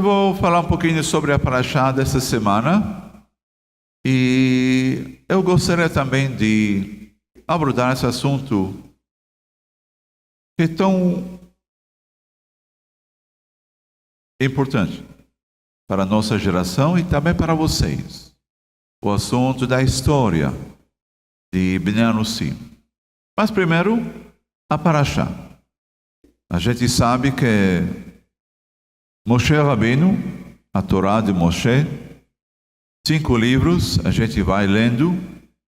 Eu vou falar um pouquinho sobre a Parashá dessa semana e eu gostaria também de abordar esse assunto que é tão importante para a nossa geração e também para vocês. O assunto da história de Bnei Anussim. Mas primeiro, a Parashá. A gente sabe que Moshe Rabbeinu, a Torá de Moshe, 5 livros, a gente vai lendo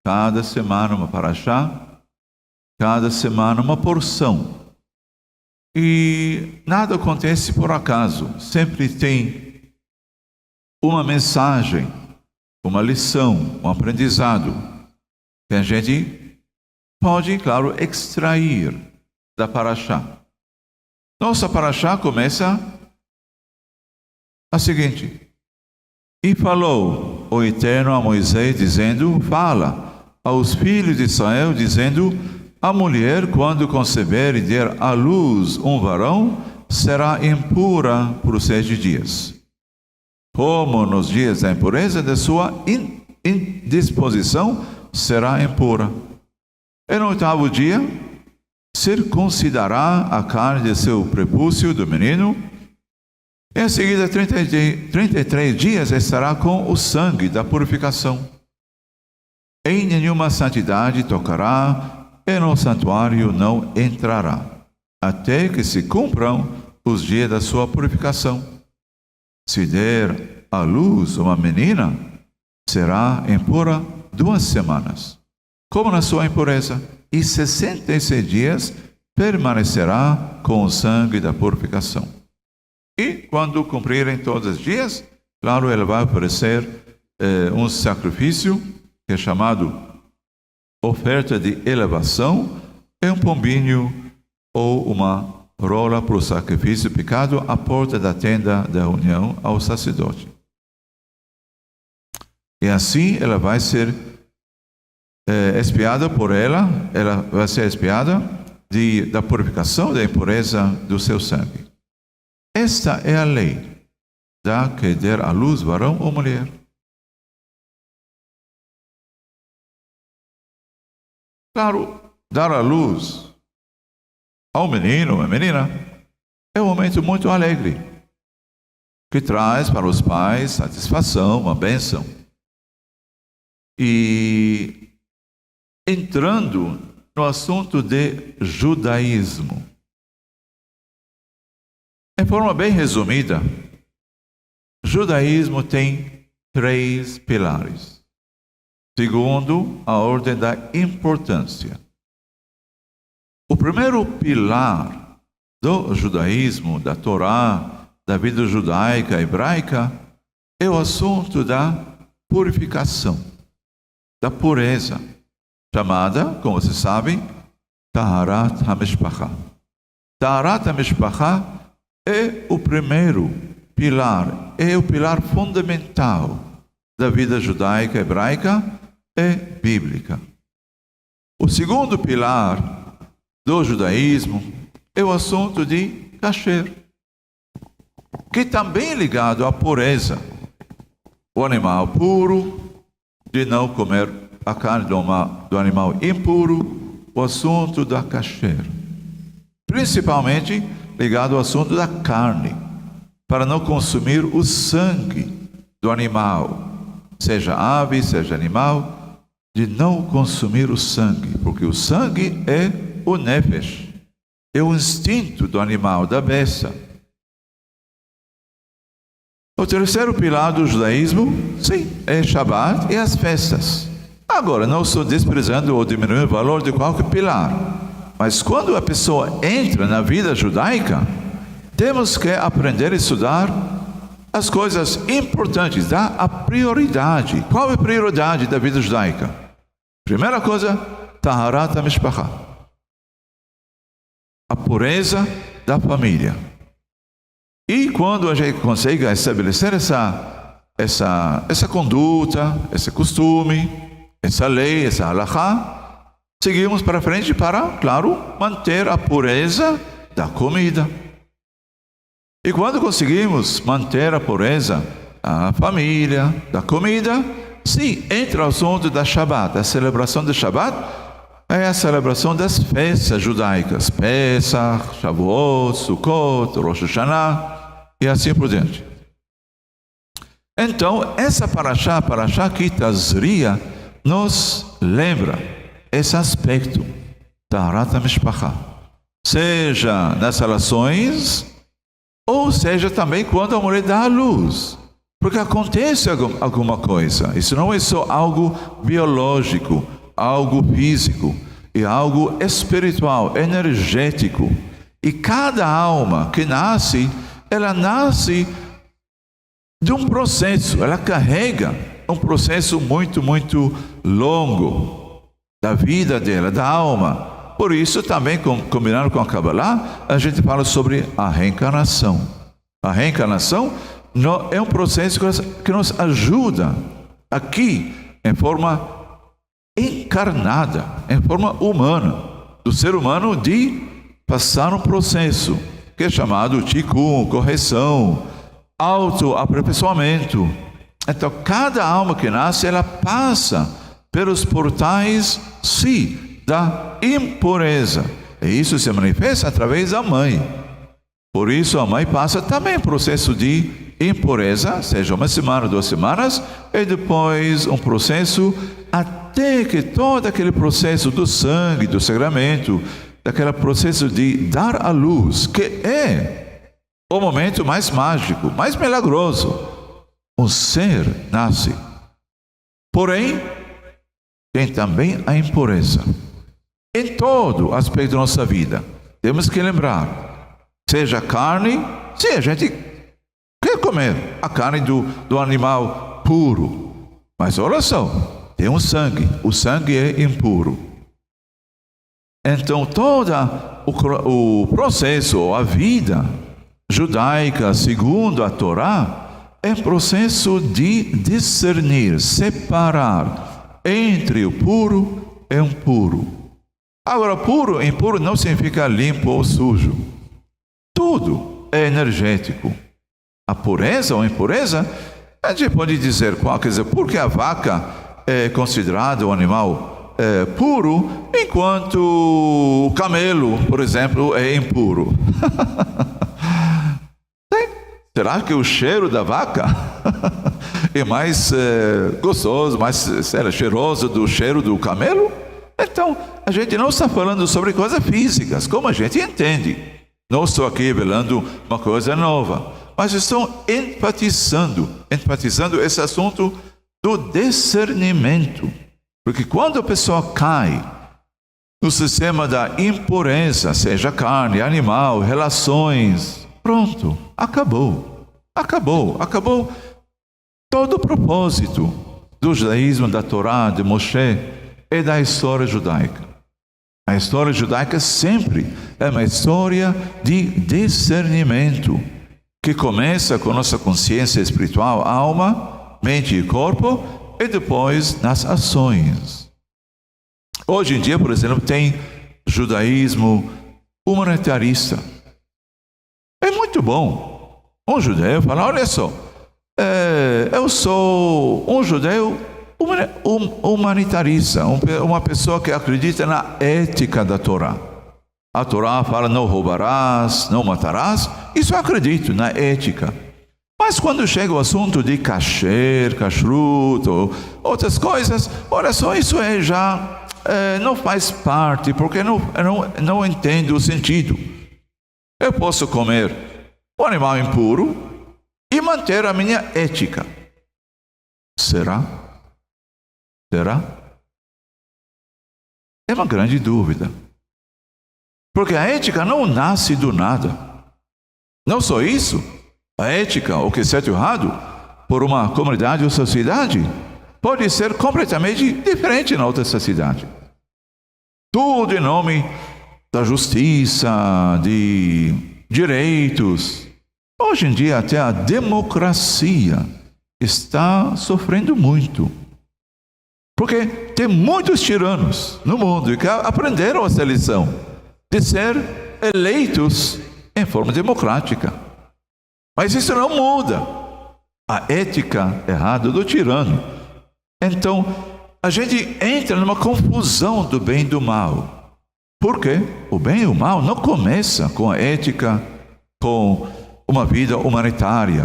cada semana uma Parashá, cada semana uma porção. E nada acontece por acaso, sempre tem uma mensagem, uma lição, um aprendizado que a gente pode, claro, extrair da Parashá. Nossa Parashá começa a seguinte: e falou o Eterno a Moisés, dizendo, fala aos filhos de Israel, dizendo, a mulher, quando conceber e der à luz um varão, será impura por 7 dias. Como nos dias da impureza de sua indisposição, será impura. E no 8º dia, circuncidará a carne de seu prepúcio do menino. Em seguida, 33 dias estará com o sangue da purificação. Em nenhuma santidade tocará, e no santuário não entrará, até que se cumpram os dias da sua purificação. Se der à luz uma menina, será impura 2 semanas, como na sua impureza, e 66 dias permanecerá com o sangue da purificação. E quando cumprirem todos os dias, claro, ele vai oferecer um sacrifício que é chamado oferta de elevação, é um pombinho ou uma rola para o sacrifício de pecado à porta da tenda da reunião ao sacerdote. E assim ela vai ser expiada por ela vai ser expiada da purificação da impureza do seu sangue. Esta é a lei da que der à luz varão ou mulher. Claro, dar à luz ao menino ou à menina é um momento muito alegre, que traz para os pais satisfação, uma bênção. E entrando no assunto de judaísmo, em forma bem resumida, judaísmo tem 3 pilares. Segundo a ordem da importância. O primeiro pilar do judaísmo, da Torá, da vida judaica, hebraica, é o assunto da purificação, da pureza, chamada, como vocês sabem, Taharat HaMishpacha. Taharat HaMishpacha é o primeiro pilar, é o pilar fundamental da vida judaica, hebraica, é bíblica. O segundo pilar do judaísmo é o assunto de kasher, que também é ligado à pureza. O animal puro, de não comer a carne do animal impuro, o assunto da kasher. Principalmente ligado ao assunto da carne, para não consumir o sangue do animal, seja ave, seja animal, de não consumir o sangue, porque o sangue é o nefesh, é o instinto do animal, da besta. O terceiro pilar do judaísmo, sim, é Shabbat e as festas. Agora, não estou desprezando ou diminuindo o valor de qualquer pilar, mas quando a pessoa entra na vida judaica, temos que aprender a estudar as coisas importantes, dá a prioridade. Qual é a prioridade da vida judaica? Primeira coisa, Taharat HaMishpacha, a pureza da família. E quando a gente consegue estabelecer essa conduta, esse costume, essa lei, essa halakha, seguimos para frente para, claro, manter a pureza da comida. E quando conseguimos manter a pureza da família, da comida, sim, entra o assunto da Shabbat. A celebração do Shabbat é a celebração das festas judaicas. Pesach, Shavuot, Sukkot, Rosh Hashanah e assim por diante. Então, essa Parashá Ki Tazria, nos lembra esse aspecto da Taharat HaMishpachá. Seja nas relações, ou seja também quando a mulher dá à luz. Porque acontece alguma coisa. Isso não é só algo biológico, algo físico, é algo espiritual, energético. E cada alma que nasce, ela nasce de um processo, ela carrega um processo muito, muito longo da vida dela, da alma. Por isso também, combinando com a Kabbalah, a gente fala sobre a reencarnação. A reencarnação é um processo que nos ajuda aqui, em forma encarnada, em forma humana, do ser humano de passar um processo que é chamado tikkun, correção, autoaperfeiçoamento. Então, cada alma que nasce, ela passa pelos portais, sim, da impureza. E isso se manifesta através da mãe. Por isso, a mãe passa também processo de impureza, seja uma semana, 2 semanas, e depois um processo até que todo aquele processo do sangue, do sagramento, daquele processo de dar à luz, que é o momento mais mágico, mais milagroso. Um ser nasce. Porém, tem também a impureza. Em todo aspecto da nossa vida, temos que lembrar, seja carne, se a gente quer comer a carne do animal puro, mas olha só, tem um sangue, o sangue é impuro. Então todo o processo, a vida judaica, segundo a Torá, é processo de discernir, separar entre o puro e o impuro. Agora, puro e impuro não significa limpo ou sujo. Tudo é energético. A pureza ou impureza, a gente pode dizer qual, quer dizer, porque a vaca é considerada um animal puro, enquanto o camelo, por exemplo, é impuro. Será que o cheiro da vaca é mais gostoso, mais cheiroso do cheiro do camelo? Então, a gente não está falando sobre coisas físicas, como a gente entende. Não estou aqui revelando uma coisa nova, mas estou enfatizando esse assunto do discernimento. Porque quando a pessoa cai no sistema da impureza, seja carne, animal, relações, pronto, acabou todo o propósito do judaísmo, da Torá, de Moshe e da história judaica. A história judaica sempre é uma história de discernimento, que começa com nossa consciência espiritual, alma, mente e corpo, e depois nas ações. Hoje em dia, por exemplo, tem judaísmo humanitarista. É muito bom. Um judeu fala, olha só, eu sou um judeu humanitarista, uma pessoa que acredita na ética da Torá. A Torá fala, não roubarás, não matarás. Isso eu acredito, na ética. Mas quando chega o assunto de kasher, kashrut, ou outras coisas, olha só, isso já não faz parte, porque eu não entendo o sentido. Eu posso comer um animal impuro e manter a minha ética. Será? É uma grande dúvida. Porque a ética não nasce do nada. Não só isso, a ética, o que é certo e errado, por uma comunidade ou sociedade, pode ser completamente diferente na outra sociedade. Tudo em nome da justiça, de direitos. Hoje em dia, até a democracia está sofrendo muito. Porque tem muitos tiranos no mundo que aprenderam essa lição de ser eleitos em forma democrática. Mas isso não muda a ética errada do tirano. Então, a gente entra numa confusão do bem e do mal. Por quê? O bem e o mal não começa com a ética, com uma vida humanitária.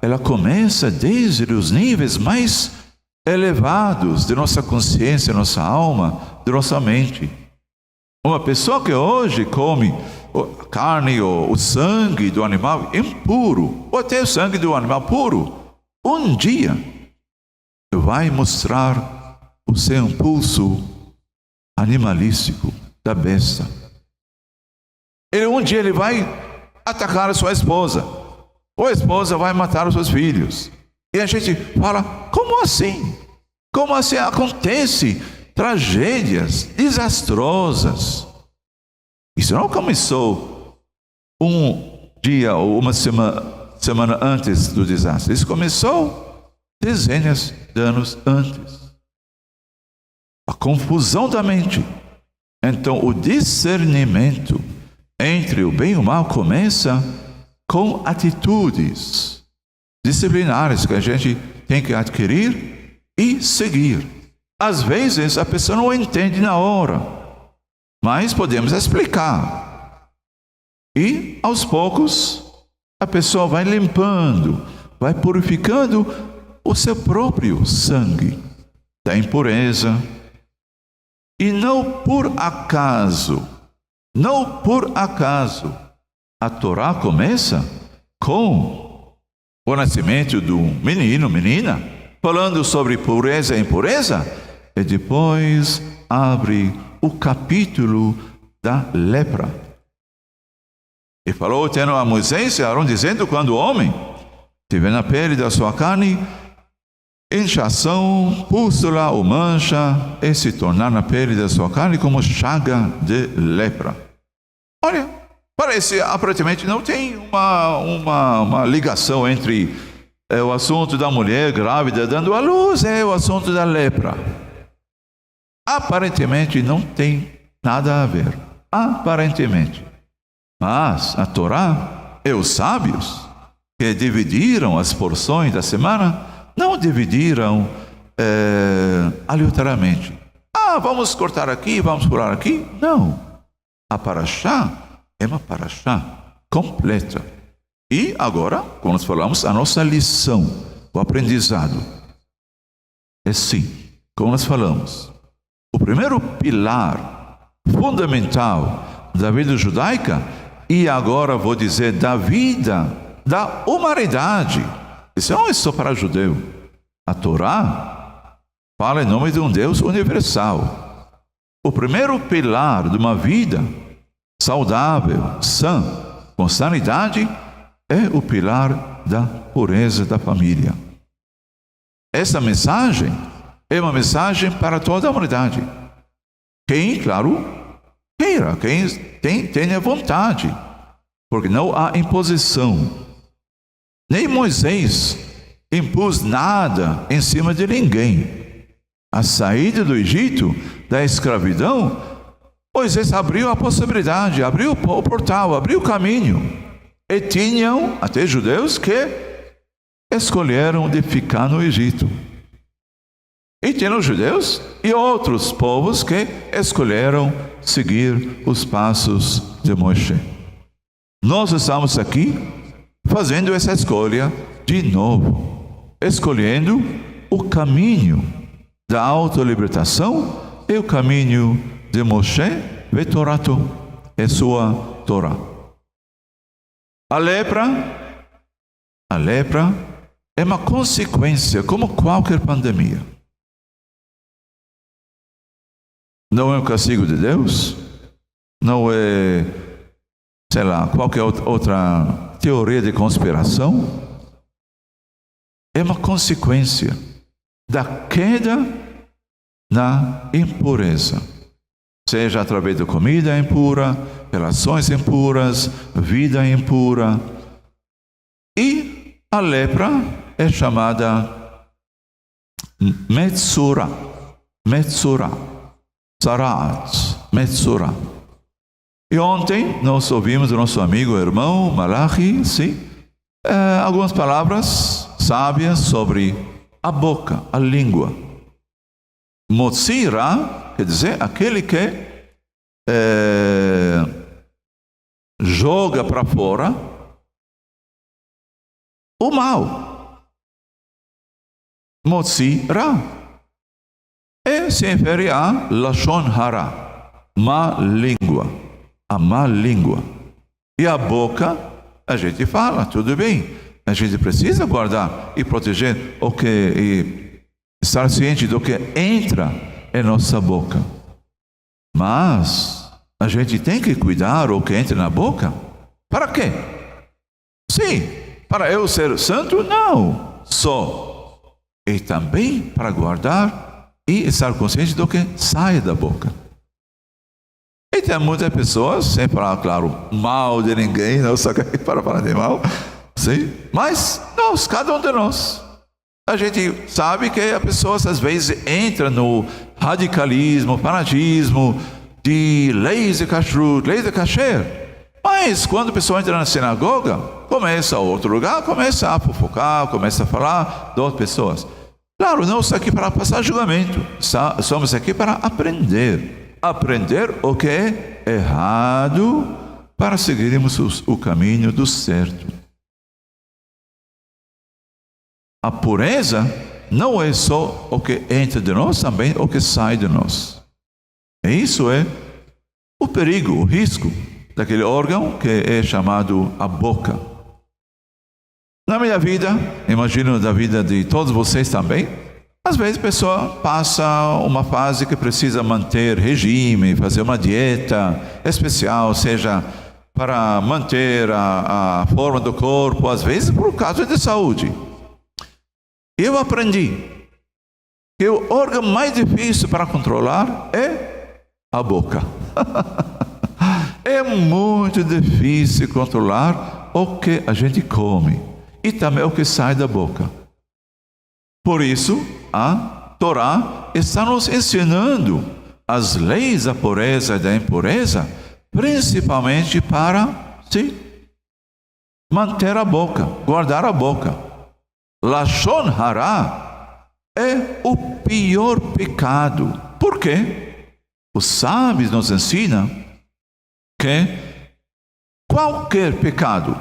Ela começa desde os níveis mais elevados de nossa consciência, nossa alma, de nossa mente. Uma pessoa que hoje come a carne ou o sangue do animal impuro, ou até o sangue do animal puro, um dia vai mostrar o seu impulso animalístico da besta. Um dia ele vai atacar a sua esposa, ou a esposa vai matar os seus filhos. E a gente fala, como assim? Como assim acontece tragédias desastrosas? Isso não começou um dia ou uma semana antes do desastre. Isso começou dezenas de anos antes. A confusão da mente. Então, o discernimento entre o bem e o mal começa com atitudes disciplinares que a gente tem que adquirir e seguir. Às vezes, a pessoa não entende na hora, mas podemos explicar. E, aos poucos, a pessoa vai limpando, vai purificando o seu próprio sangue da impureza. E não por acaso, a Torá começa com o nascimento do menino, menina, falando sobre pureza e impureza, e depois abre o capítulo da lepra. E falou tendo a Moisés e Arão, dizendo, quando o homem tiver na pele da sua carne inchação, pústula ou mancha, e se tornar na pele da sua carne como chaga de lepra. Olha, parece, aparentemente não tem uma ligação entre o assunto da mulher grávida dando à luz e o assunto da lepra. Aparentemente não tem nada a ver. Aparentemente. Mas a Torá e os sábios que dividiram as porções da semana não dividiram aleatoriamente. Vamos cortar aqui, vamos pular aqui. Não. A paraxá é uma paraxá completa. E agora, como nós falamos, a nossa lição, o aprendizado, é sim, como nós falamos, o primeiro pilar fundamental da vida judaica, e agora vou dizer da vida da humanidade. Isso não é só para judeu. A Torá fala em nome de um Deus universal. O primeiro pilar de uma vida saudável, sã, com sanidade, é o pilar da pureza da família. Essa mensagem é uma mensagem para toda a humanidade. Quem, claro, queira, quem tenha vontade, porque não há imposição. Nem Moisés impôs nada em cima de ninguém. A saída do Egito, da escravidão, Moisés abriu a possibilidade, abriu o portal, abriu o caminho. E tinham até judeus que escolheram de ficar no Egito. E tinham judeus e outros povos que escolheram seguir os passos de Moisés. Nós estamos aqui fazendo essa escolha de novo, escolhendo o caminho da autolibertação e o caminho de Moshe Vetorato, é sua Torá. A lepra é uma consequência, como qualquer pandemia. Não é um castigo de Deus, não é, sei lá, qualquer outra teoria de conspiração. É uma consequência da queda na impureza, seja através da comida impura, relações impuras, vida impura. E a lepra é chamada Metzora, Sarat, Metzora. E ontem nós ouvimos o nosso amigo irmão Malachi, sim, Algumas palavras sábias sobre a boca, a língua. Motzira quer dizer aquele que joga para fora o mal. Motzira se refere a Lashon Hara, má língua, a má língua. E a boca, a gente fala, tudo bem. A gente precisa guardar e proteger o que, e estar ciente do que entra em nossa boca. Mas a gente tem que cuidar o que entra na boca. Para quê? Sim, para eu ser santo? Não, só. E também para guardar e estar consciente do que sai da boca. E tem muitas pessoas, sem falar, claro, mal de ninguém, não só para falar de mal, sim? Mas nós, cada um de nós, a gente sabe que a pessoa às vezes entra no radicalismo, fanatismo de leis de kashrut, leis de kasher. Mas quando a pessoa entra na sinagoga, começa a outro lugar, começa a fofocar, começa a falar de outras pessoas. Claro, não estamos aqui para passar julgamento, somos aqui para aprender. Aprender o que é errado para seguirmos o caminho do certo. A pureza não é só o que entra de nós, também o que sai de nós. E isso é o perigo, o risco daquele órgão que é chamado a boca. Na minha vida, imagino da vida de todos vocês também, às vezes a pessoa passa uma fase que precisa manter regime, fazer uma dieta especial, seja para manter a forma do corpo, às vezes por causa de saúde. Eu aprendi que o órgão mais difícil para controlar é a boca. É muito difícil controlar o que a gente come e também o que sai da boca. Por isso, a Torá está nos ensinando as leis da pureza e da impureza, principalmente para manter a boca, guardar a boca. Lashon Hara é o pior pecado. Por quê? Os sábios nos ensinam que qualquer pecado,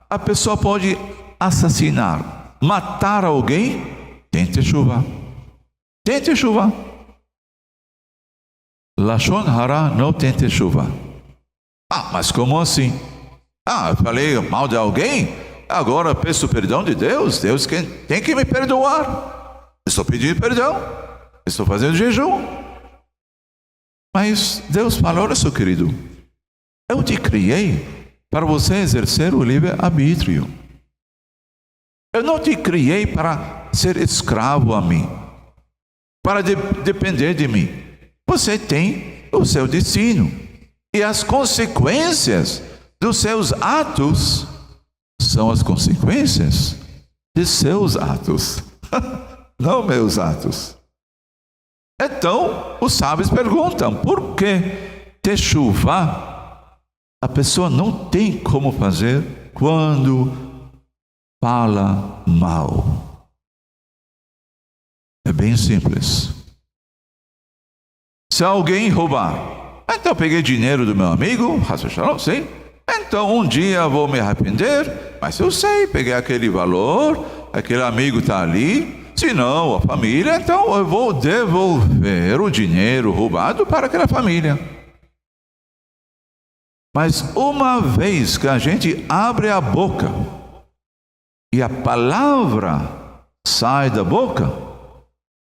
a pessoa pode assassinar, matar alguém, tem teshuva. Tem teshuva. Lashon Hara não tem teshuva. Mas como assim? Eu falei mal de alguém, agora peço perdão de Deus. Deus tem que me perdoar. Estou pedindo perdão. Estou fazendo jejum. Mas Deus falou, olha, seu querido, eu te criei para você exercer o livre-arbítrio. Eu não te criei para ser escravo a mim, para depender de mim. Você tem o seu destino. E as consequências dos seus atos são as consequências de seus atos, não meus atos. Então, os sábios perguntam, por que teshuva a pessoa não tem como fazer quando fala mal? É bem simples. Se alguém roubar, então peguei dinheiro do meu amigo, não sei, então um dia vou me arrepender, mas eu sei, peguei aquele valor, aquele amigo está ali, se não, a família, então eu vou devolver o dinheiro roubado para aquela família. Mas uma vez que a gente abre a boca e a palavra sai da boca,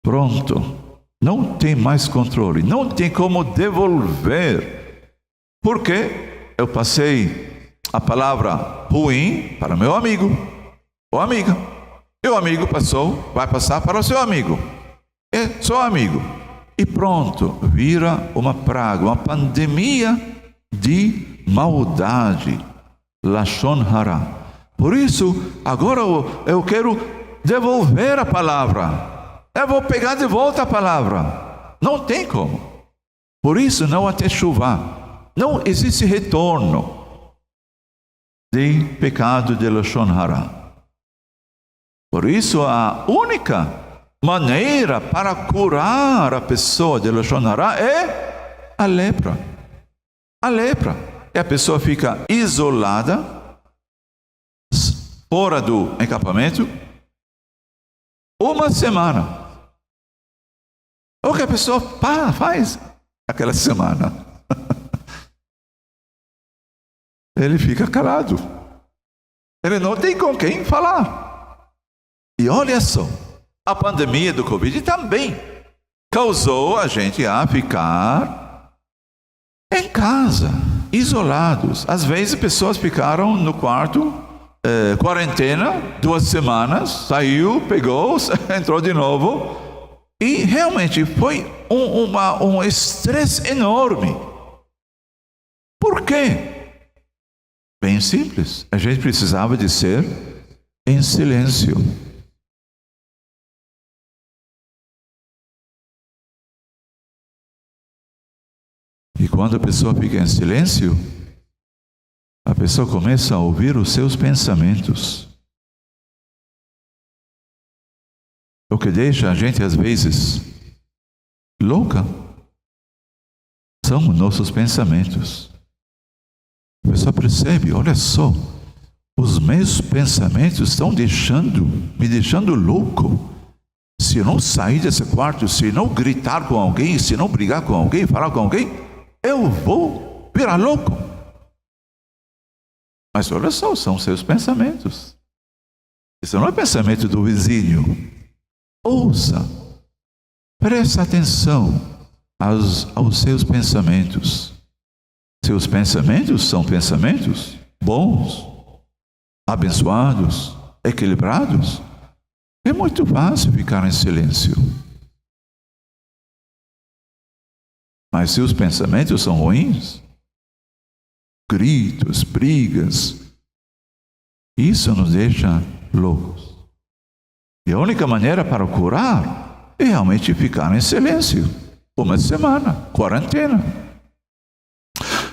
pronto, não tem mais controle, não tem como devolver, porque eu passei a palavra ruim para meu amigo ou amiga. Meu amigo vai passar para o seu amigo. É seu amigo. E pronto, vira uma praga, uma pandemia de maldade. Lashon Hara. Por isso, agora eu quero devolver a palavra. Eu vou pegar de volta a palavra. Não tem como. Por isso, não há teshuva. Não existe retorno de pecado de Lashon Hara. Por isso, a única maneira para curar a pessoa de Lashon Hara é a lepra. A lepra. E a pessoa fica isolada, fora do acampamento, uma semana. O que a pessoa faz aquela semana? Ele fica calado. Ele não tem com quem falar. E olha só, a pandemia do Covid também causou a gente a ficar em casa, isolados. Às vezes pessoas ficaram no quarto, quarentena, 2 semanas, saiu, pegou, entrou de novo. E realmente foi um estresse enorme. Por quê? Bem simples. A gente precisava de ser em silêncio. E quando a pessoa fica em silêncio, a pessoa começa a ouvir os seus pensamentos. O que deixa a gente, às vezes, louca são os nossos pensamentos. A pessoa percebe, olha só, os meus pensamentos estão me deixando louco. Se eu não sair desse quarto, se não gritar com alguém, se não brigar com alguém, falar com alguém, eu vou virar louco. Mas olha só, são seus pensamentos. Isso não é pensamento do vizinho. Ouça, presta atenção aos seus pensamentos. Seus pensamentos são pensamentos bons, abençoados, equilibrados. É muito fácil ficar em silêncio. Mas se os pensamentos são ruins, gritos, brigas, isso nos deixa loucos. E a única maneira para curar é realmente ficar em silêncio. 1 semana, quarentena.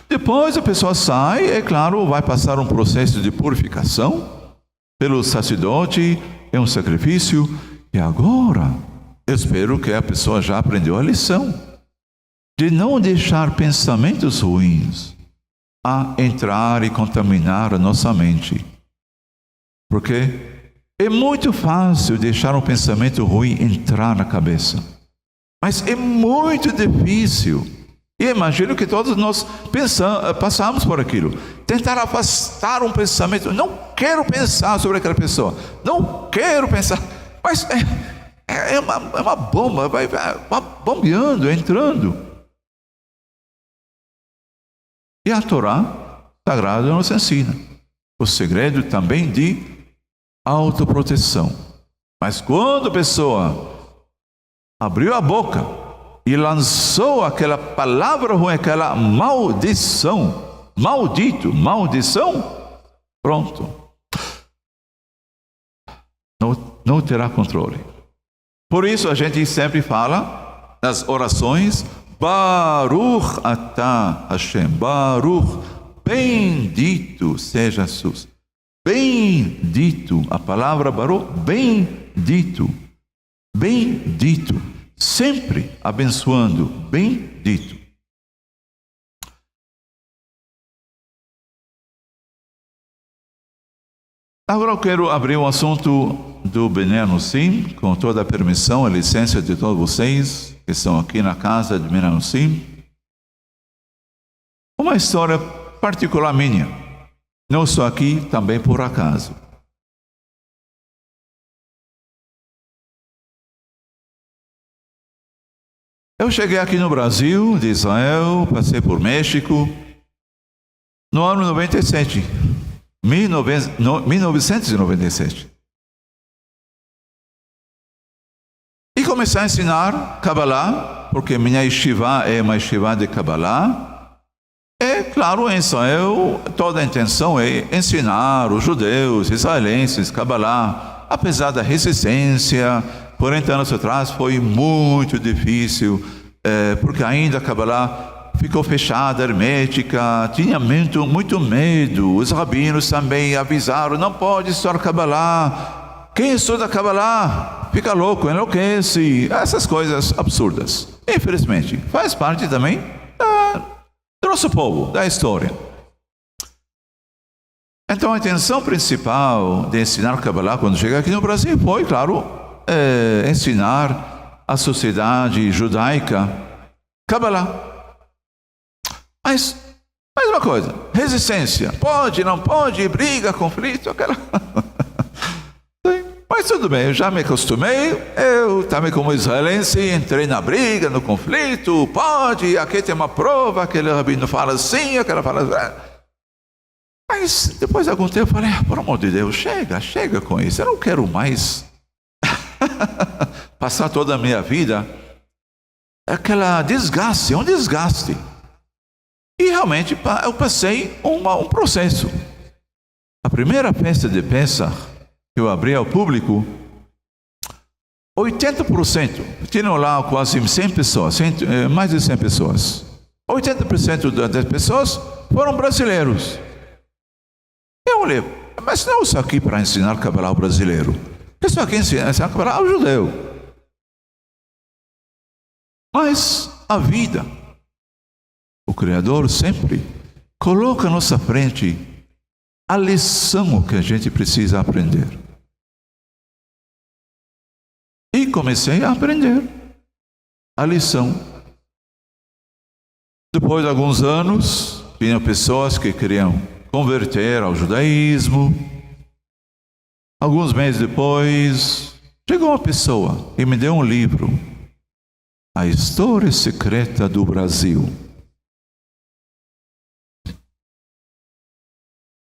Depois a pessoa sai, é claro, vai passar um processo de purificação pelo sacerdote, é um sacrifício. E agora, eu espero que a pessoa já aprendeu a lição de não deixar pensamentos ruins a entrar e contaminar a nossa mente. Porque é muito fácil deixar um pensamento ruim entrar na cabeça. Mas é muito difícil. E imagino que todos nós passamos por aquilo. Tentar afastar um pensamento. Não quero pensar sobre aquela pessoa. Não quero pensar. Mas é uma bomba. Vai bombeando, entrando. E a Torá Sagrada nos ensina o segredo também de autoproteção. Mas quando a pessoa abriu a boca e lançou aquela palavra ruim, aquela maldição, maldição, pronto. Não terá controle. Por isso a gente sempre fala nas orações, Baruch atah Hashem, Baruch, bendito seja Jesus. Bendito, a palavra Baruch, bendito, sempre abençoando, bendito. Agora eu quero abrir um assunto do Bnei Anussim, com toda a permissão e licença de todos vocês que estão aqui na casa de Bnei Anussim. Uma história particular minha. Não estou aqui também por acaso. Eu cheguei aqui no Brasil, de Israel, passei por México, no ano 97, 1997. E comecei a ensinar Kabbalah, porque minha yeshiva é uma yeshiva de Kabbalah. É claro, em Israel, toda a intenção é ensinar os judeus, israelenses, Kabbalah. Apesar da resistência, 40 anos atrás foi muito difícil, porque ainda a Kabbalah ficou fechada, hermética, tinha muito medo. Os rabinos também avisaram, não pode estudar Kabbalah, Quem estuda Kabbalah fica louco, enlouquece, essas coisas absurdas. Infelizmente, faz parte também do nosso povo, da história. Então, a intenção principal de ensinar Kabbalah quando cheguei aqui no Brasil foi, claro, ensinar a sociedade judaica Kabbalah. Mas uma coisa, resistência, pode, não pode, briga, conflito, aquela... Mas tudo bem, eu já me acostumei, eu também como israelense entrei na briga, no conflito, pode, aqui tem uma prova, aquele rabino fala assim, aquela fala assim. Mas depois de algum tempo eu falei, por amor de Deus, chega com isso, eu não quero mais passar toda a minha vida aquela desgaste, um desgaste. E realmente eu passei um processo. A primeira festa de Pesach que eu abri ao público, 80%, tinham lá quase 100 pessoas, mais de 100 pessoas. 80% das pessoas foram brasileiros. Eu olhei, mas não estou aqui para ensinar Kabbalah ao brasileiro. Eu estou aqui ensinar Kabbalah ao judeu. Mas a vida, o Criador sempre coloca à nossa frente a lição que a gente precisa aprender. E comecei a aprender a lição. Depois de alguns anos, vinham pessoas que queriam converter ao judaísmo. Alguns meses depois, chegou uma pessoa e me deu um livro, A História Secreta do Brasil.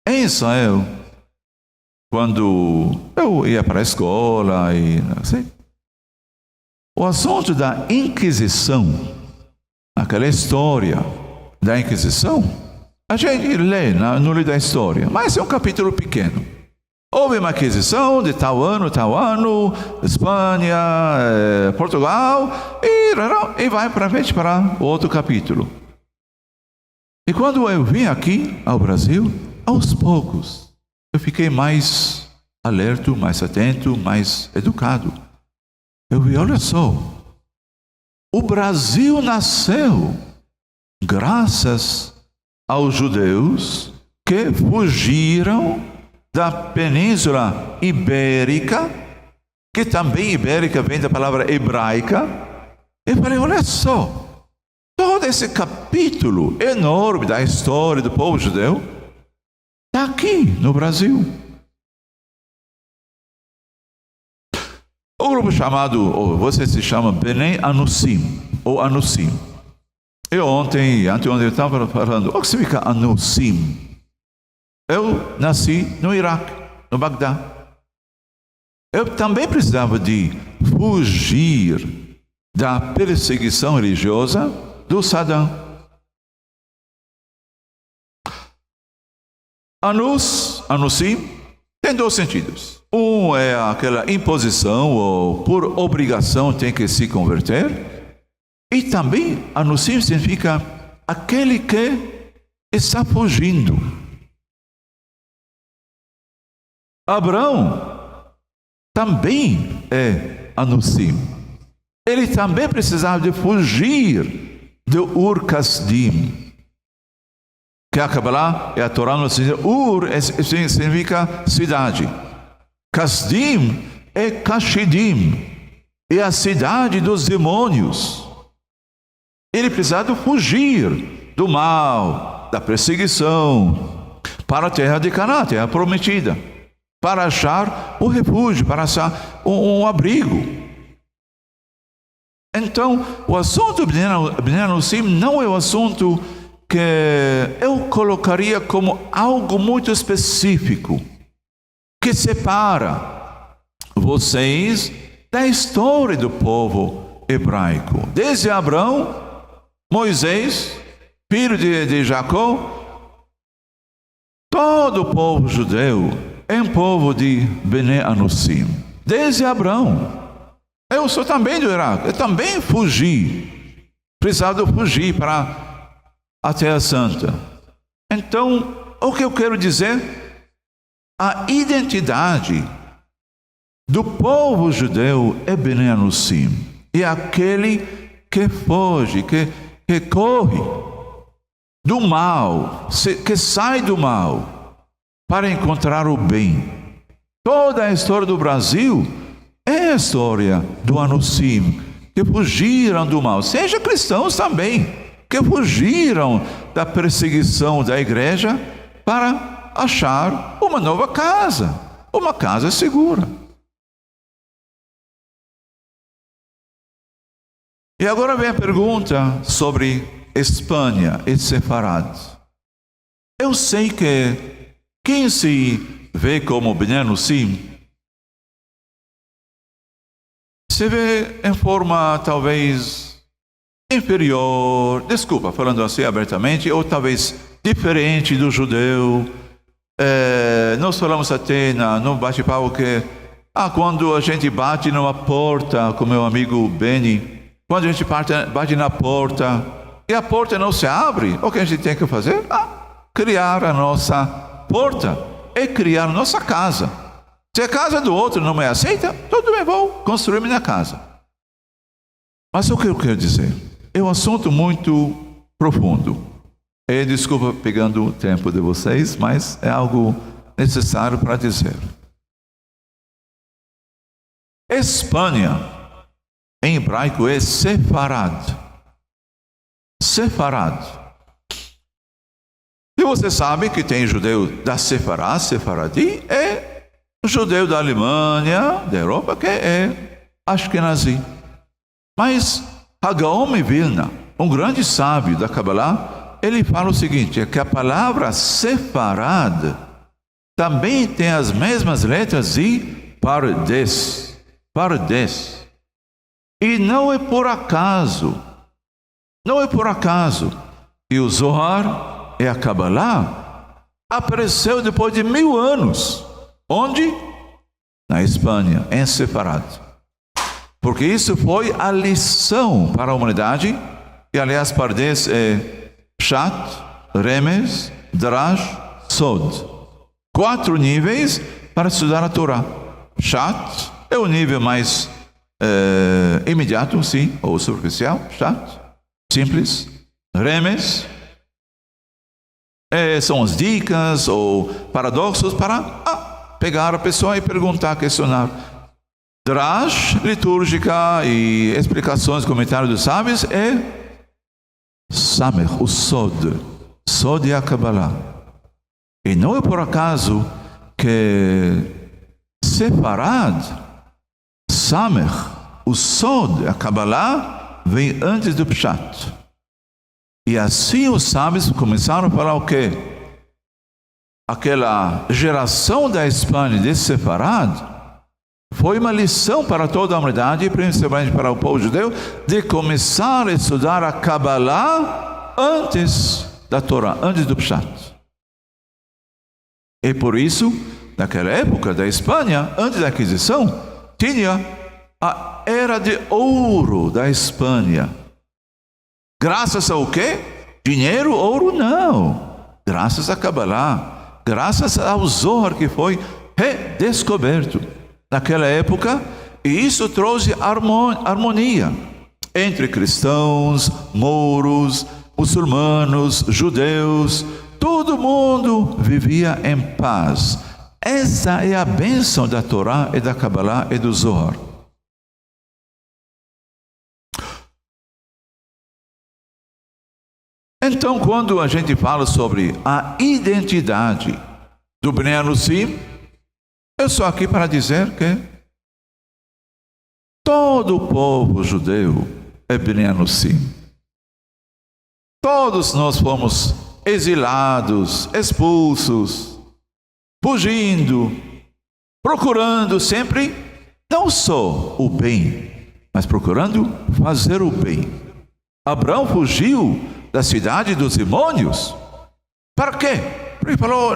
Em Israel, quando eu ia para a escola e assim, o assunto da Inquisição, aquela história da Inquisição, a gente lê no livro da história, mas é um capítulo pequeno. Houve uma Inquisição de tal ano, Espanha, Portugal, e vai para frente para outro capítulo. E quando eu vim aqui ao Brasil, aos poucos, eu fiquei mais alerta, mais atento, mais educado. Eu vi, olha só, o Brasil nasceu graças aos judeus que fugiram da Península Ibérica, que também ibérica vem da palavra hebraica. Eu falei, olha só, todo esse capítulo enorme da história do povo judeu está aqui no Brasil. O grupo chamado, ou você se chama Bnei Anusim, ou Anusim. Eu anteontem eu estava falando, o que significa Anusim? Eu nasci no Iraque, no Bagdá. Eu também precisava de fugir da perseguição religiosa do Saddam. Anusim, tem dois sentidos. Um é aquela imposição, ou por obrigação tem que se converter. E também, anusim significa aquele que está fugindo. Abraão também é anusim. Ele também precisava de fugir do Ur Kasdim. Que a Kabbalah e a Torá nos diz, Ur significa cidade. Kasdim é Kashidim, é a cidade dos demônios. Ele precisava fugir do mal, da perseguição, para a terra de Canaã, a terra prometida, para achar o refúgio, para achar um abrigo. Então, o assunto do Bnei Anusim não é o assunto que eu colocaria como algo muito específico, que separa vocês da história do povo hebraico. Desde Abraão, Moisés, filho de Jacó, todo o povo judeu é um povo de Bnei Anusim. Desde Abraão. Eu sou também do Iraque, eu também fugi. Precisava fugir para a Terra Santa. Então, o que eu quero dizer? A identidade do povo judeu é Bnei Anussim, é aquele que foge, que corre do mal, que sai do mal para encontrar o bem. Toda a história do Brasil é a história do Anussim, que fugiram do mal, seja cristãos também, que fugiram da perseguição da igreja para achar uma nova casa, uma casa segura. E agora vem a pergunta sobre Espanha e Sefarad. Eu sei que quem se vê como Bnei Anussim se vê em forma talvez inferior, desculpa, falando assim abertamente, ou talvez diferente do judeu. Nós falamos até no bate-papo que quando a gente bate numa porta, com meu amigo Benny, quando a gente bate na porta e a porta não se abre, o que a gente tem que fazer? Criar a nossa porta e criar a nossa casa. Se a casa do outro não me aceita, tudo bem, vou construir minha casa. Mas o que eu quero dizer? É um assunto muito profundo. Desculpa pegando o tempo de vocês, mas é algo necessário para dizer. Espanha, em hebraico, é Sefarad. Sefarad. E você sabe que tem judeu da Sefarad, Sefaradi, é judeu da Alemanha, da Europa, que é Ashkenazi. Mas Hagaon Vilna, um grande sábio da Kabbalah, ele fala o seguinte, é que a palavra Sefarad também tem as mesmas letras de Pardes. Pardes. E não é por acaso que o Zohar e a Kabbalah apareceu depois de 1000 anos. Onde? Na Espanha, em Sefarad. Porque isso foi a lição para a humanidade. E aliás, Pardes é Pshat, Remes, Drash, Sod. 4 níveis para estudar a Torá. Pshat é o nível mais imediato, sim, ou superficial, Pshat, simples. Remes são as dicas ou paradoxos para pegar a pessoa e perguntar, questionar. Drash, litúrgica e explicações, comentários dos sábios, é Samer, o Sod. Sod e a Kabbalah. E não é por acaso que Sefarad, Samer, o Sod, a Kabbalah, vem antes do Pshat. E assim os sábios começaram a falar o quê? Aquela geração da Espanha de Sefarad foi uma lição para toda a humanidade, principalmente para o povo judeu, de começar a estudar a Kabbalah antes da Torá, antes do Pshat. E por isso, naquela época da Espanha, antes da aquisição, tinha a Era de Ouro da Espanha. Graças ao quê? Dinheiro, ouro, não. Graças a Kabbalah, graças ao Zohar que foi redescoberto naquela época, e isso trouxe harmonia entre cristãos, mouros, muçulmanos, judeus. Todo mundo vivia em paz. Essa é a bênção da Torá e da Kabbalah e do Zohar. Então, quando a gente fala sobre a identidade do Bnei Anussim, eu estou aqui para dizer que todo o povo judeu é Bnei Anussim. Todos nós fomos exilados, expulsos, fugindo, procurando sempre não só o bem, mas procurando fazer o bem. Abraão fugiu da cidade dos demônios. Para quê? Porque ele falou,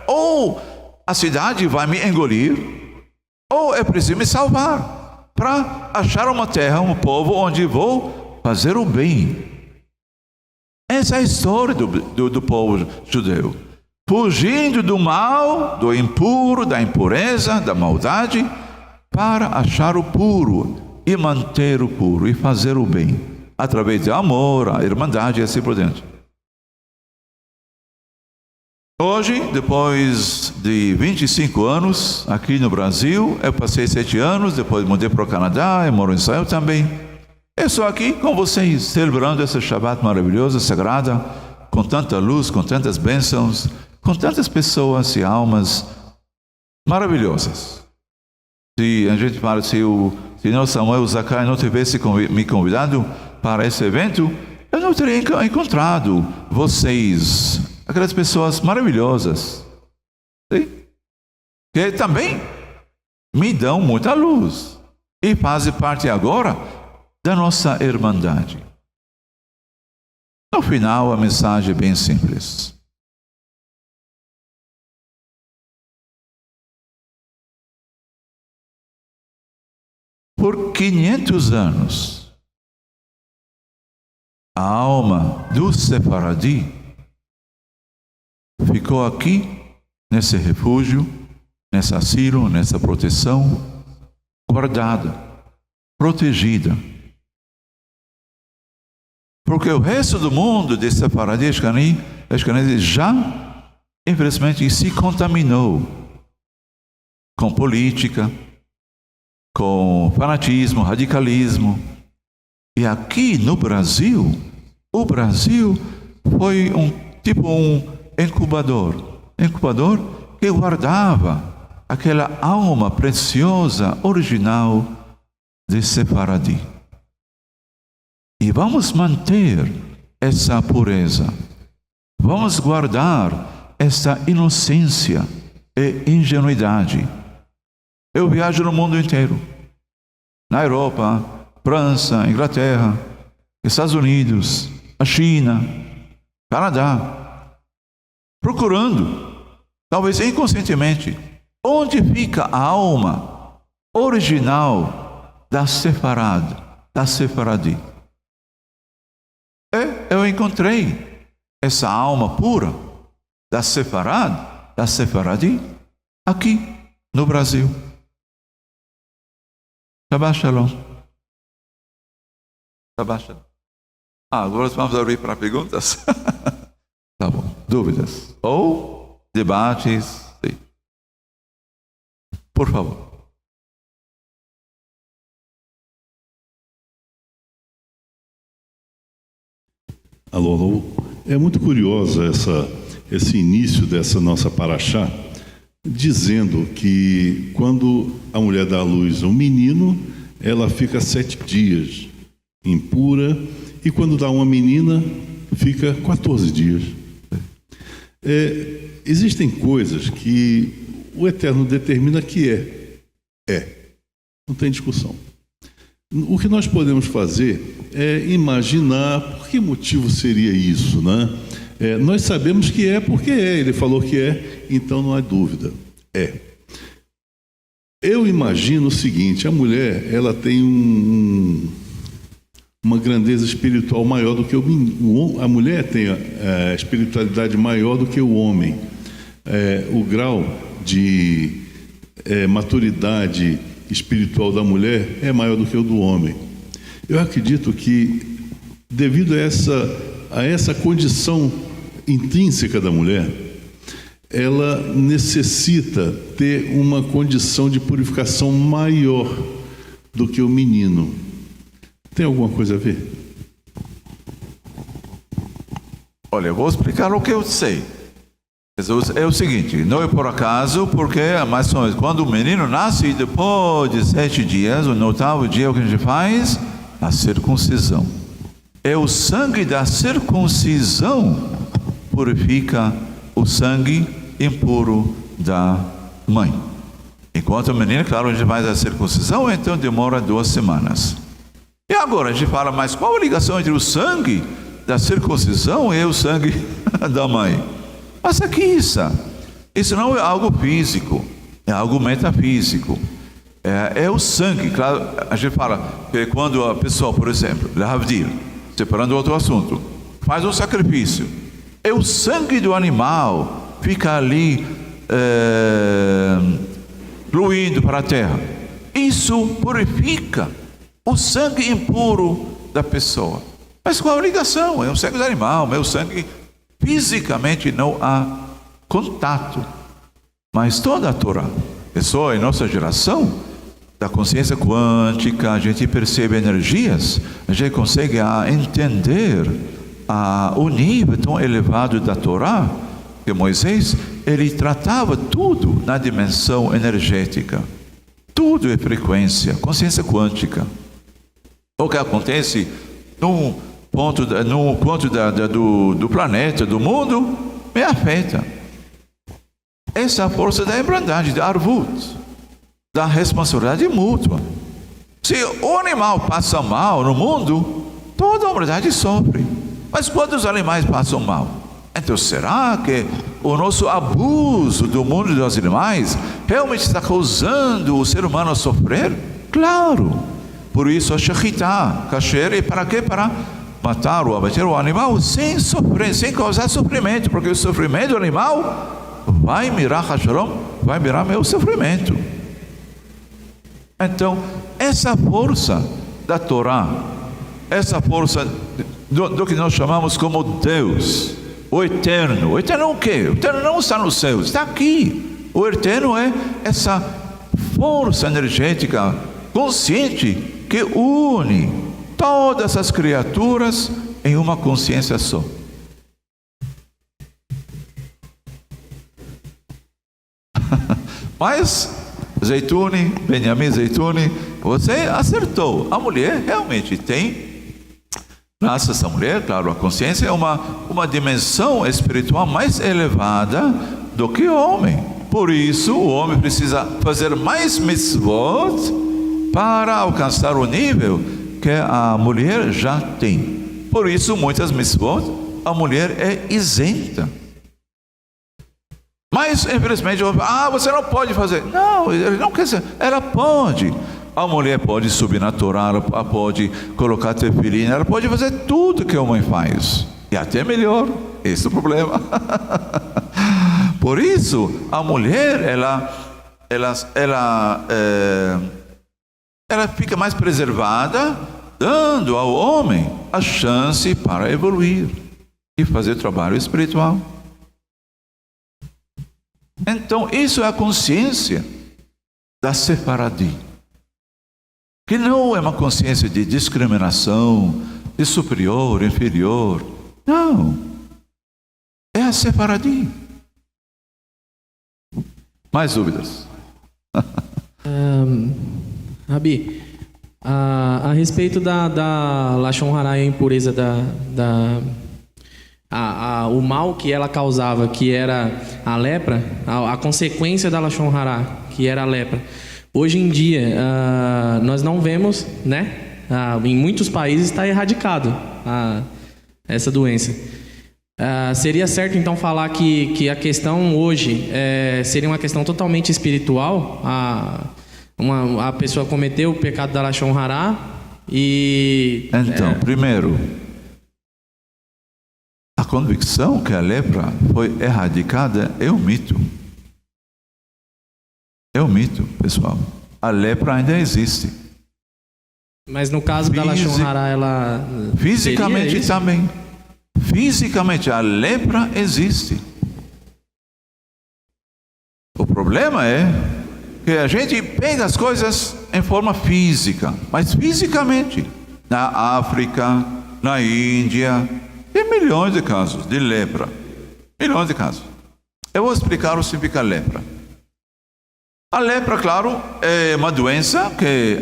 ou a cidade vai me engolir, ou é preciso me salvar, para achar uma terra, um povo onde vou fazer o bem. Essa é a história do povo judeu. Fugindo do mal, do impuro, da impureza, da maldade, para achar o puro e manter o puro e fazer o bem, através de amor, a irmandade e assim por diante. Hoje, depois de 25 anos aqui no Brasil, eu passei 7 anos, depois mudei para o Canadá, eu moro em Israel também. Eu estou aqui com vocês, celebrando essa Shabbat maravilhosa, sagrada, com tanta luz, com tantas bênçãos, com tantas pessoas e almas maravilhosas. Se a gente fala, se o senhor Samuel Zakai não tivesse me convidado para esse evento, eu não teria encontrado vocês, aquelas pessoas maravilhosas, sim? Que também me dão muita luz e fazem parte agora da nossa irmandade. No final, a mensagem é bem simples. Por 500 anos, a alma do Sefaradi ficou aqui, nesse refúgio, nesse asilo, nessa proteção, guardada, protegida. Porque o resto do mundo de Sefaradi e Ashkenazi já, infelizmente, se contaminou com política, com fanatismo, radicalismo. E aqui no Brasil, o Brasil foi um incubador que guardava aquela alma preciosa, original de Sefaradi. E vamos manter essa pureza, vamos guardar essa inocência e ingenuidade. Eu viajo no mundo inteiro, na Europa, França, Inglaterra, Estados Unidos, a China, Canadá, procurando, talvez inconscientemente, onde fica a alma original da Sefaradi. Eu encontrei essa alma pura da Sefaradi, aqui no Brasil. Shabbat Shalom. Shabbat Shalom. Agora vamos abrir para perguntas. Tá bom. Dúvidas? Ou debates? Sim. Por favor. Alô. É muito curioso esse início dessa nossa paraxá, dizendo que quando a mulher dá à luz um menino, ela fica 7 dias impura, e quando dá uma menina, fica 14 dias. Existem coisas que o Eterno determina que não tem discussão. O que nós podemos fazer é imaginar por que motivo seria isso, né? Nós sabemos que porque ele falou que então não há dúvida, Eu imagino o seguinte: a mulher, ela tem uma grandeza espiritual maior do que o menino. A mulher tem a espiritualidade maior do que o homem. O grau de maturidade espiritual da mulher é maior do que o do homem. Eu acredito que, devido a essa condição intrínseca da mulher, ela necessita ter uma condição de purificação maior do que o menino. Tem alguma coisa a ver? Olha, eu vou explicar o que eu sei. É o seguinte, não é por acaso, porque mais ou menos, quando o menino nasce, depois de 7 dias, no 8º dia, o que a gente faz? A circuncisão. É o sangue da circuncisão purifica o sangue impuro da mãe. Enquanto o menino, claro, a gente faz a circuncisão, então demora 2 semanas. E agora a gente fala, mas qual a ligação entre o sangue da circuncisão e o sangue da mãe? Mas aqui isso não é algo físico, é algo metafísico. É o sangue, claro, a gente fala que quando a pessoa, por exemplo, separando outro assunto, faz um sacrifício, o sangue do animal fica ali fluindo para a terra. Em isso purifica o sangue impuro da pessoa. Mas qual a ligação? É um sangue do animal, meu sangue fisicamente não há contato. Mas toda a Torá, pessoa em nossa geração, da consciência quântica, a gente percebe energias, a gente consegue entender o nível tão elevado da Torá, que Moisés, ele tratava tudo na dimensão energética. Tudo é frequência, consciência quântica. O que acontece num ponto do planeta, do mundo, me afeta. Essa é a força da Irmandade, da Arvut, da responsabilidade mútua. Se o animal passa mal no mundo, toda a humanidade sofre. Mas quantos animais passam mal? Então será que o nosso abuso do mundo dos animais realmente está causando o ser humano a sofrer? Claro! Por isso a Shechitá, kasher, e para quê? Para matar ou abater o animal sem sofrer, sem causar sofrimento, porque o sofrimento do animal vai mirar Hasharom, vai mirar meu sofrimento. Então, essa força da Torá, essa força do que nós chamamos como Deus, o Eterno. O Eterno é o quê? O Eterno não está no céu, está aqui. O Eterno é essa força energética consciente que une todas as criaturas em uma consciência só. Mas Zeituni, Benjamin Zeituni, você acertou. A mulher realmente tem, graças a essa mulher, claro, a consciência é uma dimensão espiritual mais elevada do que o homem. Por isso, o homem precisa fazer mais mitzvot para alcançar o nível que a mulher já tem. Por isso, muitas mitzvot, a mulher é isenta. Mas, infelizmente, você não pode fazer. Não, ele não quer dizer. Ela pode. A mulher pode subir na Torá, ela pode colocar tefilin, ela pode fazer tudo que a mãe faz. E até melhor. Esse é o problema. Por isso, a mulher, ela fica mais preservada, dando ao homem a chance para evoluir e fazer trabalho espiritual. Então, isso é a consciência da Sefaradi, que não é uma consciência de discriminação, de superior, inferior. Não. É a Sefaradi. Mais dúvidas? Rabi, a respeito da Lashon Hara e a impureza o mal que ela causava, que era a lepra, a consequência da Lashon Hara, que era a lepra. Hoje em dia, nós não vemos, né? Em muitos países está erradicado essa doença. Seria certo, então, falar que a questão hoje seria uma questão totalmente espiritual? A pessoa cometeu o pecado da Lashon Hara e... Então, primeiro, a convicção que a lepra foi erradicada é um mito. É um mito, pessoal. A lepra ainda existe. Mas no caso da Lashon Hara, ela... Fisicamente também. Fisicamente, a lepra existe. O problema é que a gente pega as coisas em forma física, mas fisicamente, na África, na Índia, tem milhões de casos de lepra. Milhões de casos. Eu vou explicar o que significa lepra. A lepra, claro, é uma doença que,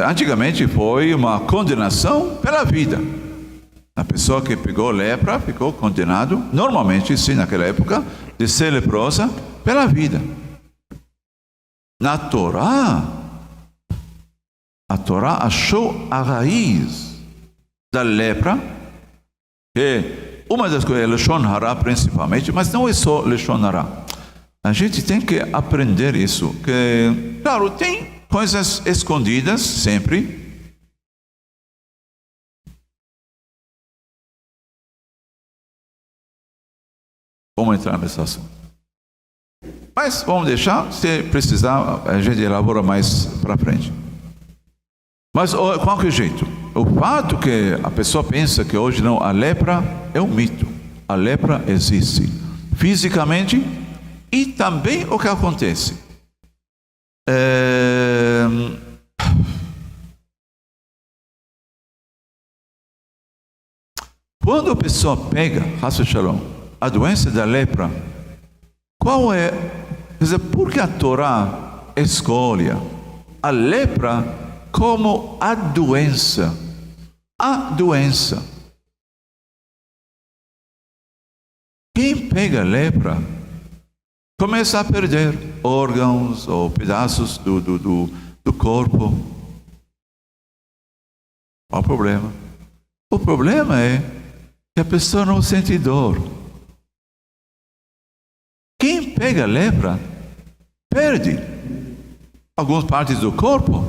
antigamente foi uma condenação pela vida. A pessoa que pegou lepra ficou condenado, normalmente, sim, naquela época, de ser leprosa pela vida. Na Torá, a Torá achou a raiz da lepra, que uma das coisas é Lashon Hara principalmente, mas não é só Lashon Hara. A gente tem que aprender isso, que, claro, tem coisas escondidas sempre. Vamos entrar nesse assunto. Mas vamos deixar, se precisar, a gente elabora mais para frente. Mas, qualquer jeito, o fato que a pessoa pensa que hoje não, a lepra é um mito. A lepra existe fisicamente e também o que acontece. Quando a pessoa pega, Hashem Shalom, a doença da lepra, qual é, quer dizer, por que a Torá escolhe a lepra como a doença? A doença. Quem pega lepra começa a perder órgãos ou pedaços do corpo. Qual o problema? O problema é que a pessoa não sente dor. Quem pega lepra perde algumas partes do corpo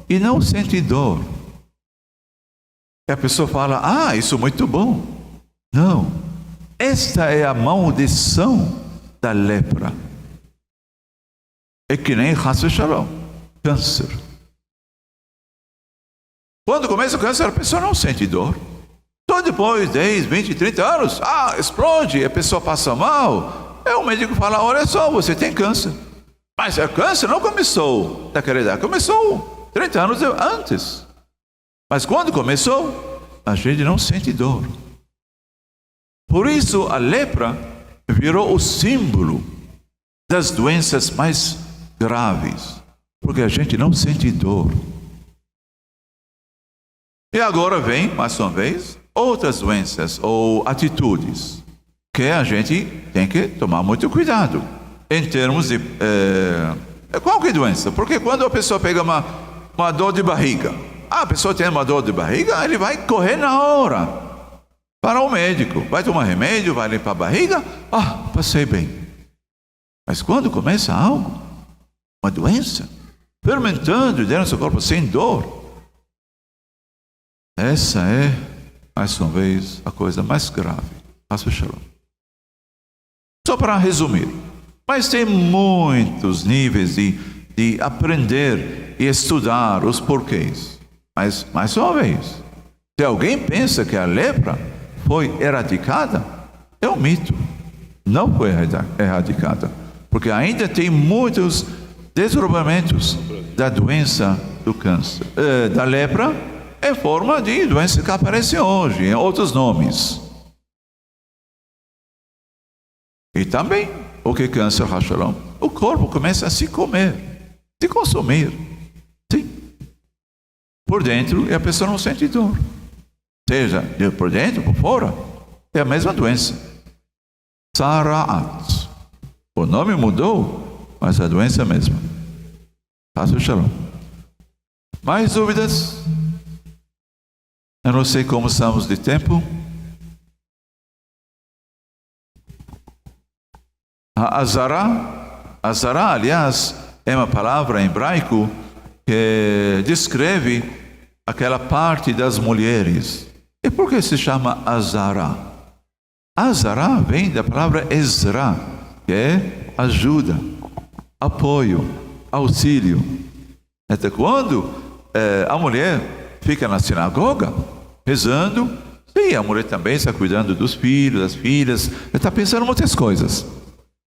e não sente dor. E a pessoa fala, isso é muito bom. Não. Esta é a maldição da lepra. É que nem Hashem Shalom, câncer. Quando começa o câncer, a pessoa não sente dor. Só depois, 10, 20, 30 anos, explode, a pessoa passa mal. O médico fala, olha só, você tem câncer. Mas o câncer não começou daquela idade, começou 30 anos antes. Mas quando começou, a gente não sente dor. Por isso, a lepra virou o símbolo das doenças mais graves, porque a gente não sente dor. E agora vem, mais uma vez, outras doenças ou atitudes que a gente tem que tomar muito cuidado em termos de qualquer doença, porque quando a pessoa pega uma dor de barriga, a pessoa tem uma dor de barriga, ele vai correr na hora para o médico, vai tomar remédio, vai limpar a barriga, passei bem. Mas quando começa algo, uma doença, fermentando dentro do seu corpo sem dor, essa é, mais uma vez, a coisa mais grave. Hashem Shalom. Só para resumir, mas tem muitos níveis de aprender e estudar os porquês. Mas, mais uma vez, se alguém pensa que a lepra foi erradicada, é um mito. Não foi erradicada, porque ainda tem muitos desdobramentos da doença do câncer, da lepra, em forma de doença que aparece hoje, em outros nomes. E também, o que é câncer, Hashalom? O corpo começa a se comer, se consumir. Sim. Por dentro, e a pessoa não sente dor. Seja por dentro, por fora, é a mesma doença. Sara'at. O nome mudou, mas a doença é a mesma. Hashalom. Mais dúvidas? Eu não sei como estamos de tempo. Azará, aliás, é uma palavra em hebraico que descreve aquela parte das mulheres. E por que se chama Azará? Azará vem da palavra Ezra, que é ajuda, apoio, auxílio. Até quando a mulher fica na sinagoga, rezando, sim, a mulher também está cuidando dos filhos, das filhas, está pensando em muitas coisas.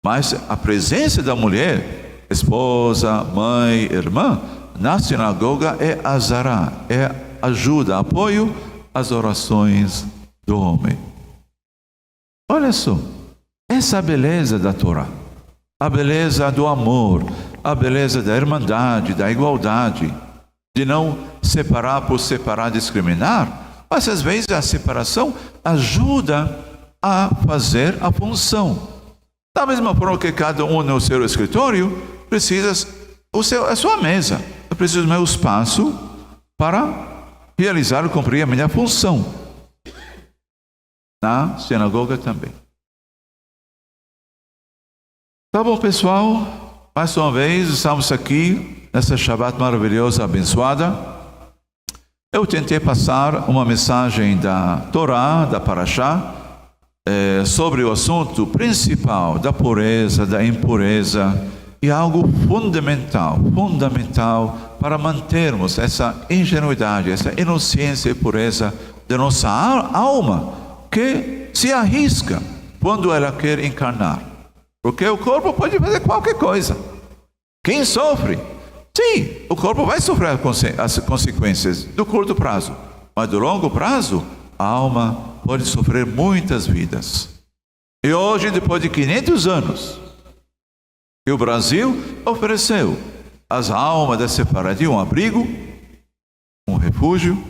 Mas a presença da mulher, esposa, mãe, irmã, na sinagoga é azará, é ajuda, apoio às orações do homem. Olha só, essa é a beleza da Torá, a beleza do amor, a beleza da irmandade, da igualdade, de não separar por separar, discriminar, mas às vezes a separação ajuda a fazer a função. Da mesma forma que cada um no seu escritório precisa a sua mesa. Eu preciso do meu espaço para realizar e cumprir a minha função. Na sinagoga também. Tá bom, pessoal? Mais uma vez, estamos aqui nessa Shabbat maravilhosa, abençoada. Eu tentei passar uma mensagem da Torá, da Parashá, sobre o assunto principal da pureza, da impureza, e algo fundamental para mantermos essa ingenuidade, essa inocência e pureza da nossa alma, que se arrisca quando ela quer encarnar. Porque o corpo pode fazer qualquer coisa. Quem sofre? Sim, o corpo vai sofrer as consequências do curto prazo, mas do longo prazo, a alma pode sofrer muitas vidas. E hoje, depois de 500 anos, que o Brasil ofereceu às almas da separação um abrigo, um refúgio,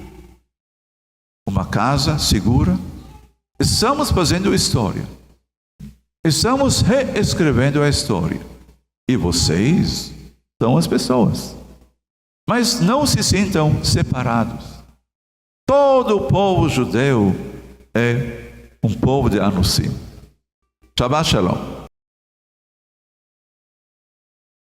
uma casa segura, estamos fazendo história. Estamos reescrevendo a história. E vocês são as pessoas. Mas não se sintam separados. Todo o povo judeu é um povo de Anusim. Shabbat Shalom.